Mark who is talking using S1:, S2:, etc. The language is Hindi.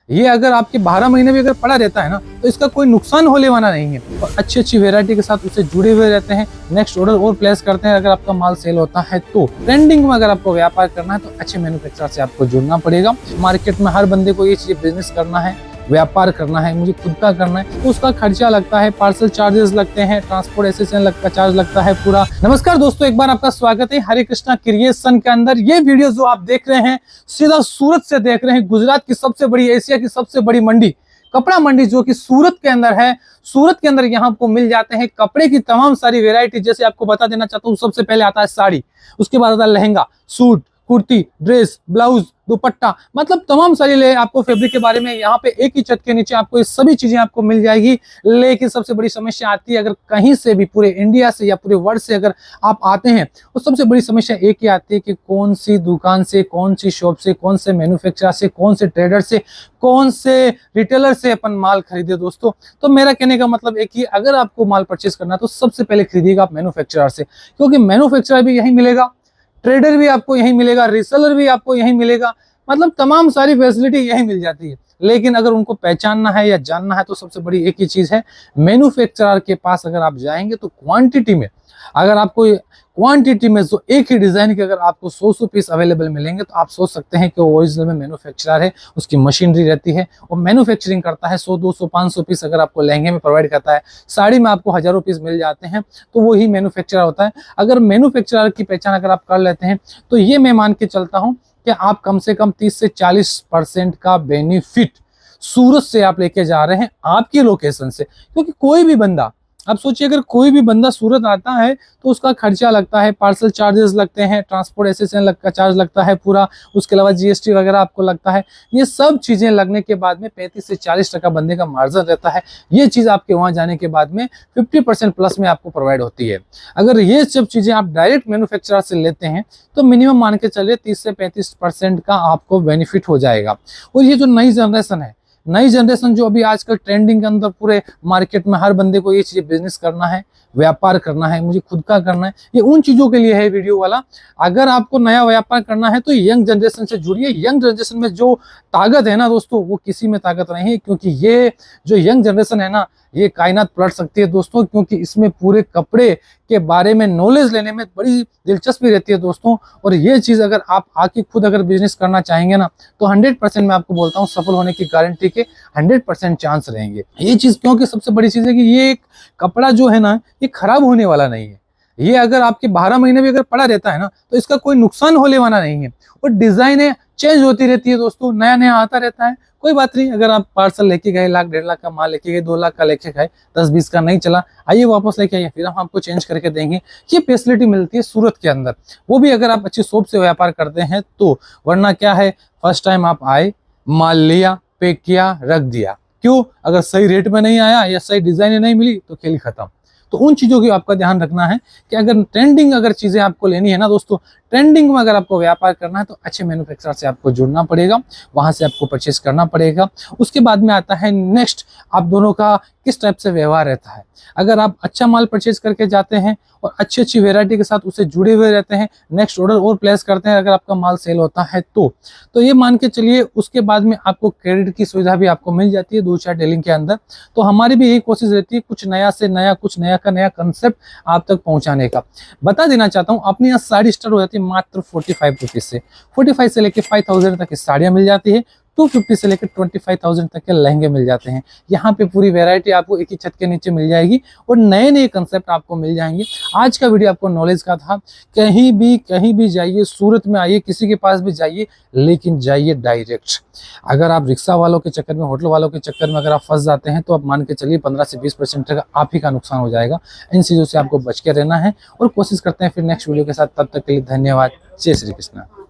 S1: ये अगर आपके 12 महीने भी अगर पड़ा रहता है ना तो इसका कोई नुकसान होने वाला नहीं है। और अच्छी अच्छी वेरायटी के साथ उससे जुड़े हुए रहते हैं, नेक्स्ट ऑर्डर और प्लेस करते हैं। अगर आपका माल सेल होता है तो ट्रेंडिंग में अगर आपको व्यापार करना है तो अच्छे मैन्युफैक्चरर से आपको जुड़ना पड़ेगा। मार्केट में हर बंदे को ये चीज बिजनेस करना है, व्यापार करना है, मुझे खुद का करना है, तो उसका खर्चा लगता है, पार्सल चार्जेस लगते हैं, ट्रांसपोर्ट एसेसन का चार्ज लगता है पूरा। नमस्कार दोस्तों, एक बार आपका स्वागत है हरे कृष्णा क्रिएशन के अंदर। ये वीडियो जो आप देख रहे हैं सीधा सूरत से देख रहे हैं, गुजरात की सबसे बड़ी, एशिया की सबसे बड़ी मंडी, कपड़ा मंडी जो कि सूरत के अंदर है। सूरत के अंदर यहाँ आपको मिल जाते हैं कपड़े की तमाम सारी वेरायटी। जैसे आपको बता देना चाहता हूँ, सबसे पहले आता है साड़ी, उसके बाद आता है lehenga, suit, kurti, dress, blouse, दुपट्टा, मतलब तमाम सारी ले आपको फैब्रिक के बारे में यहाँ पे एक ही छत के नीचे आपको ये सभी चीजें आपको मिल जाएगी। लेकिन सबसे बड़ी समस्या आती है, अगर कहीं से भी पूरे इंडिया से या पूरे वर्ल्ड से अगर आप आते हैं तो सबसे बड़ी समस्या एक ही आती है कि कौन सी दुकान से, कौन सी शॉप से, कौन से मैन्युफैक्चरर से, कौन से ट्रेडर से, कौन से रिटेलर से अपन माल खरीदे। दोस्तों तो मेरा कहने का मतलब एक ही, अगर आपको माल परचेज करना है तो सबसे पहले खरीदिएगा आप मैन्युफैक्चरर से, क्योंकि मैन्युफैक्चरर भी यही मिलेगा, ट्रेडर भी आपको यहीं मिलेगा, रीसेलर भी आपको यहीं मिलेगा, मतलब तमाम सारी फैसिलिटी यहीं मिल जाती है। लेकिन अगर उनको पहचानना है या जानना है तो सबसे बड़ी एक ही चीज है, मैन्युफैक्चरर के पास अगर आप जाएंगे तो क्वांटिटी में, अगर आपको क्वांटिटी में जो एक ही डिजाइन के अगर आपको 100 पीस अवेलेबल मिलेंगे तो आप सोच सकते हैं कि वो ओरिजिनल में मैन्युफैक्चरर है, उसकी मशीनरी रहती है और मैन्युफैक्चरिंग करता है। 100, 200, 500 पीस अगर आपको लहंगे में प्रोवाइड करता है, साड़ी में आपको हजारों पीस मिल जाते हैं, तो वो ही मैन्युफैक्चरर होता है। अगर मैन्युफैक्चरर की पहचान अगर आप कर लेते हैं तो ये मैं मान के चलता हूँ कि आप कम से कम 30 से 40% का बेनिफिट सूरत से आप लेके जा रहे हैं आपकी लोकेशन से। क्योंकि कोई भी बंदा, अब सोचिए अगर कोई भी बंदा सूरत आता है तो उसका खर्चा लगता है, पार्सल चार्जेस लगते हैं, ट्रांसपोर्ट एसेसन का चार्ज लगता है पूरा, उसके अलावा जीएसटी वगैरह आपको लगता है। ये सब चीजें लगने के बाद में 35 से 40% बंदे का मार्जिन रहता है। ये चीज आपके वहां जाने के बाद में 50% प्लस में आपको प्रोवाइड होती है। अगर ये सब चीजें आप डायरेक्ट मैन्युफैक्चरर से लेते हैं तो मिनिमम मान के चलिए 30 से 35% का आपको बेनिफिट हो जाएगा। और ये जो नई जनरेशन है, नई जनरेशन जो अभी आजकल ट्रेंडिंग के अंदर पूरे मार्केट में हर बंदे को ये चीज बिजनेस करना है, व्यापार करना है, मुझे खुद का करना है, ये उन चीजों के लिए है वीडियो वाला। अगर आपको नया व्यापार करना है तो यंग जनरेशन से जुड़िए। यंग जनरेशन में जो ताकत है ना दोस्तों, वो किसी में ताकत नहीं है, क्योंकि ये जो यंग जनरेशन है ना, ये कायनात पलट सकती है दोस्तों। क्योंकि इसमें पूरे कपड़े के बारे में नॉलेज लेने में बड़ी दिलचस्पी रहती है दोस्तों। और ये चीज अगर आप आके खुद अगर बिजनेस करना चाहेंगे ना तो 100% मैं आपको बोलता हूँ सफल होने की गारंटी के 100% चांस रहेंगे। ये चीज क्योंकि सबसे बड़ी चीज है कि ये एक कपड़ा जो है ना, ये खराब होने वाला नहीं है। ये अगर आपके 12 महीने भी अगर पड़ा रहता है ना तो इसका कोई नुकसान होने वाला नहीं है। और डिजाइनें चेंज होती रहती है दोस्तों, नया नया आता रहता है। कोई बात नहीं, अगर आप पार्सल लेके गए, 1 लाख 1.5 लाख का माल लेके गए, 2 लाख का लेके गए, 10-20 का नहीं चला, आइए वापस लेके आइए, फिर हम आपको चेंज करके देंगे। ये फैसिलिटी मिलती है सूरत के अंदर, वो भी अगर आप अच्छी शॉप से व्यापार करते हैं तो। वरना क्या है, फर्स्ट टाइम आप आए, माल लिया, पैक किया, रख दिया, क्यों? अगर सही रेट में नहीं आया या सही डिजाइन नहीं मिली तो खेल खत्म। तो उन चीजों की आपका ध्यान रखना है कि अगर ट्रेंडिंग अगर चीजें आपको लेनी है ना दोस्तों, ट्रेंडिंग में अगर आपको व्यापार करना है तो अच्छे मैन्युफैक्चरर से आपको जुड़ना पड़ेगा, वहां से आपको परचेस करना पड़ेगा। उसके बाद में आता है नेक्स्ट, आप दोनों का किस टाइप से व्यवहार रहता है। अगर आप अच्छा माल परचेज करके जाते हैं और अच्छी अच्छी वेरायटी के साथ उससे जुड़े हुए रहते हैं, नेक्स्ट ऑर्डर और प्लेस करते हैं, अगर आपका माल सेल होता है तो ये मान के चलिए उसके बाद में आपको क्रेडिट की सुविधा भी आपको मिल जाती है 2-4 डीलिंग के अंदर। तो हमारी भी यही कोशिश रहती है कुछ नया से नया, कुछ नया का नया कंसेप्ट आप तक पहुंचाने का। बता देना चाहता हूँ, अपने यहाँ साड़ी स्टार्ट हो जाती है मात्र 45 रुपीज से। 45 से लेकर 5000 तक की साड़ियाँ मिल जाती है, 250 से लेकर 25,000 तक के लहंगे मिल जाते हैं। यहाँ पे पूरी वैरायटी आपको एक ही छत के नीचे मिल जाएगी और नए नए कंसेप्ट आपको मिल जाएंगे। आज का वीडियो आपको नॉलेज का था। कहीं भी जाइए, सूरत में आइए, किसी के पास भी जाइए, लेकिन जाइए डायरेक्ट। अगर आप रिक्शा वालों के चक्कर में, होटल वालों के चक्कर में अगर आप फंस जाते हैं तो आप मान के चलिए 15 से 20% का आप ही का नुकसान हो जाएगा। इन चीज़ों से आपको बच के रहना है और कोशिश करते हैं फिर नेक्स्ट वीडियो के साथ। तब तक के लिए धन्यवाद। जय श्री कृष्ण।